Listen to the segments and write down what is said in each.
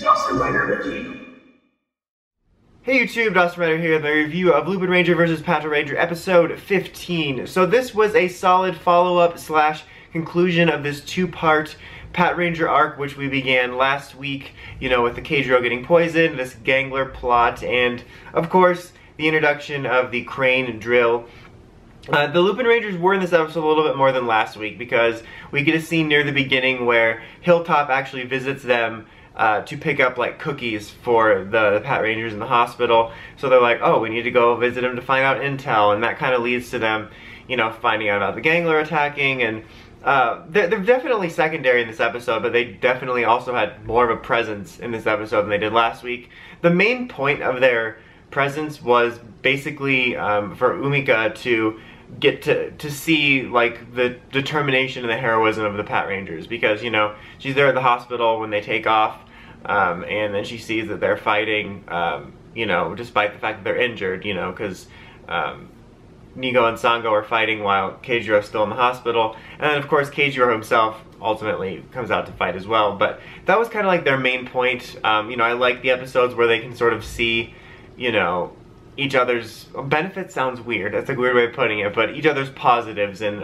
Dawson Rider Wiki. Hey YouTube, Dawson Rider here with my review of Lupinranger VS Patranger episode 15. So this was a solid follow-up slash conclusion of this two-part Patranger arc, which we began last week, you know, with the Keijiro getting poisoned, this gangler plot, and of course the introduction of the crane drill. The Lupinrangers were in this episode a little bit more than last week because we get a scene near the beginning where Hilltop actually visits them to pick up like cookies for the Patrangers in the hospital. So they're like, oh, we need to go visit him to find out intel, and that kind of leads to them, you know, finding out about the gangler attacking. And they're definitely secondary in this episode, but they definitely also had more of a presence in this episode than they did last week. The main point of their presence was basically for Umika to get to see like the determination and the heroism of the Patrangers, because, you know, she's there at the hospital when they take off, and then she sees that they're fighting, you know, despite the fact that they're injured, you know, because Nigo and Sango are fighting while Keijiro's still in the hospital, and then of course Keijiro himself ultimately comes out to fight as well. But that was kind of like their main point. You know, I like the episodes where they can sort of see, you know, each other's benefits. Sounds weird, that's a weird way of putting it, but each other's positives. And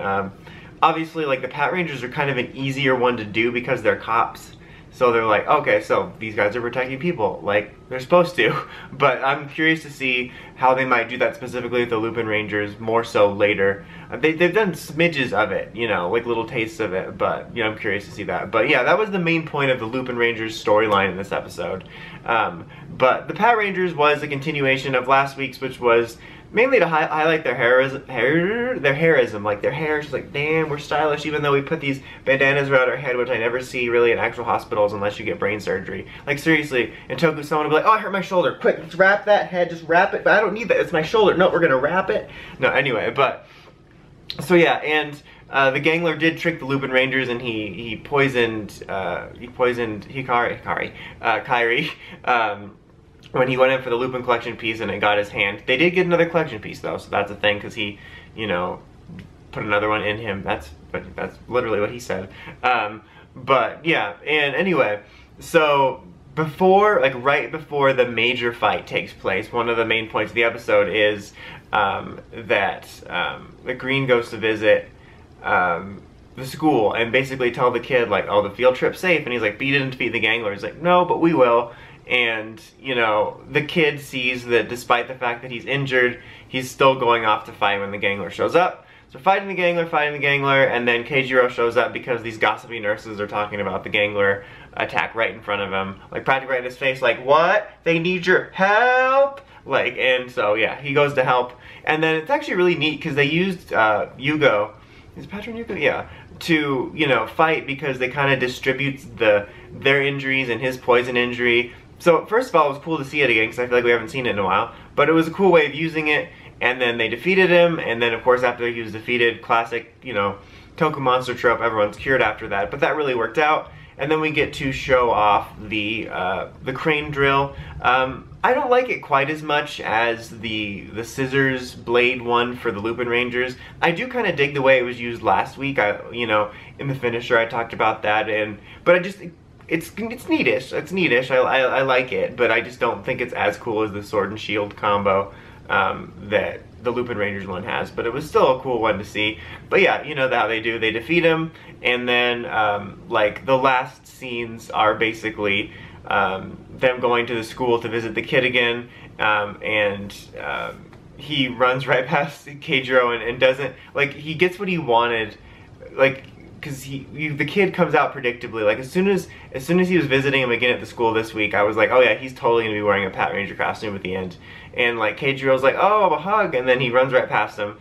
obviously, like, the Patrangers are kind of an easier one to do because they're cops. So they're like, okay, so these guys are protecting people, like they're supposed to. But I'm curious to see how they might do that specifically with the Lupinrangers, more so later. They've done smidges of it, you know, like little tastes of it, but, you know, I'm curious to see that. But yeah, that was the main point of the Lupinrangers storyline in this episode. But the Patrangers was a continuation of last week's, which was mainly to highlight their hairism. Like, their hair is like, damn, we're stylish, even though we put these bandanas around our head, which I never see really in actual hospitals unless you get brain surgery. Like, seriously, in Toku, someone will be like, oh, I hurt my shoulder, quick, just wrap that head, just wrap it. But I don't need that, it's my shoulder. No, we're gonna wrap it. No, anyway, but so yeah. And the gangler did trick the Lupinrangers, and he poisoned Kairi when he went in for the Lupin collection piece, and it got his hand. They did get another collection piece though, so that's a thing, because he, you know, put another one in him. That's literally what he said. But yeah, and anyway, so before, like right before the major fight takes place, one of the main points of the episode is that the Green goes to visit the school and basically tell the kid, like, oh, the field trip's safe, and he's like, but you didn't defeat the gangler. He's like, no, but we will. And, you know, the kid sees that despite the fact that he's injured, he's still going off to fight when the gangler shows up. So fighting the gangler, and then Keijiro shows up because these gossipy nurses are talking about the gangler attack right in front of him, like practically right in his face, like, what? They need your help? Like, and so yeah, he goes to help. And then it's actually really neat because they used Yugo, is Patron Yugo? Yeah, to, you know, fight, because they kind of distributes their injuries and his poison injury. So first of all, it was cool to see it again, because I feel like we haven't seen it in a while, but it was a cool way of using it. And then they defeated him, and then of course after he was defeated, classic, you know, Toku monster trope, everyone's cured after that, but that really worked out. And then we get to show off the crane drill. I don't like it quite as much as the scissors blade one for the Lupinrangers. I do kind of dig the way it was used last week. You know, in the finisher I talked about that, but I just, it's neatish. It's neatish. I like it, but I just don't think it's as cool as the sword and shield combo that the Lupinrangers one has. But it was still a cool one to see. But yeah, you know how they do. They defeat him, and then like the last scenes are basically them going to the school to visit the kid again, and he runs right past Keijiro and doesn't, like, he gets what he wanted, like, because the kid comes out predictably. Like, as soon as he was visiting him again at the school this week, I was like, oh yeah, he's totally gonna be wearing a Patranger costume at the end. And like Keijiro's like, oh, a hug, and then he runs right past him.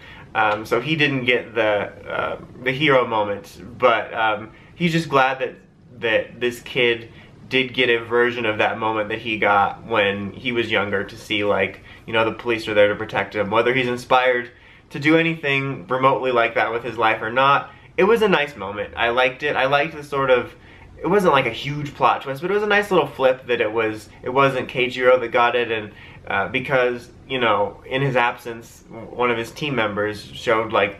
So he didn't get the hero moment, but he's just glad that this kid did get a version of that moment that he got when he was younger, to see, like, you know, the police are there to protect him. Whether he's inspired to do anything remotely like that with his life or not, it was a nice moment. I liked it. I liked the sort of, it wasn't like a huge plot twist, but it was a nice little flip that it wasn't Keijiro that got it, and because, you know, in his absence, one of his team members showed, like,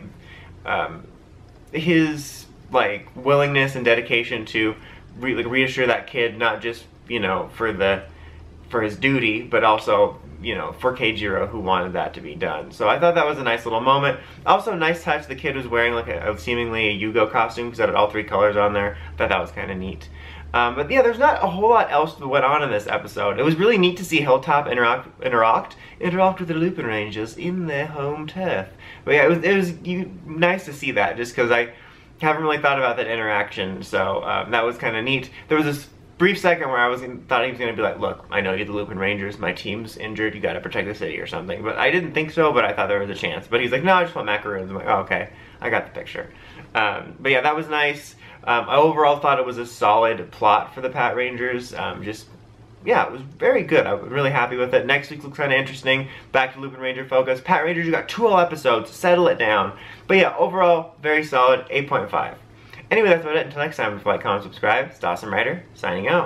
his, like, willingness and dedication to reassure that kid, not just you know, for his duty, but also, you know, for Keijiro, who wanted that to be done. So I thought that was a nice little moment. Also, nice touch, the kid was wearing like a seemingly a Yugo costume, because it had all 3 colors on there. I thought that was kind of neat. But yeah, there's not a whole lot else that went on in this episode. It was really neat to see Hilltop interact with the Lupinrangers in their home turf. But yeah, it was nice to see that, just because I haven't really thought about that interaction, so that was kind of neat. There was this brief second where I thought he was going to be like, look, I know you're the Lupinrangers, my team's injured, you got to protect the city or something. But I didn't think so, but I thought there was a chance. But he's like, no, I just want macaroons. I'm like, oh, okay, I got the picture. But yeah, that was nice. I overall thought it was a solid plot for the Patrangers. Yeah, it was very good. I was really happy with it. Next week looks kind of interesting. Back to Lupinranger focus. Patrangers, you got 2 whole episodes. Settle it down. But yeah, overall, very solid. 8.5. Anyway, that's about it. Until next time, like, comment, subscribe. It's Dawson Ryder, signing out.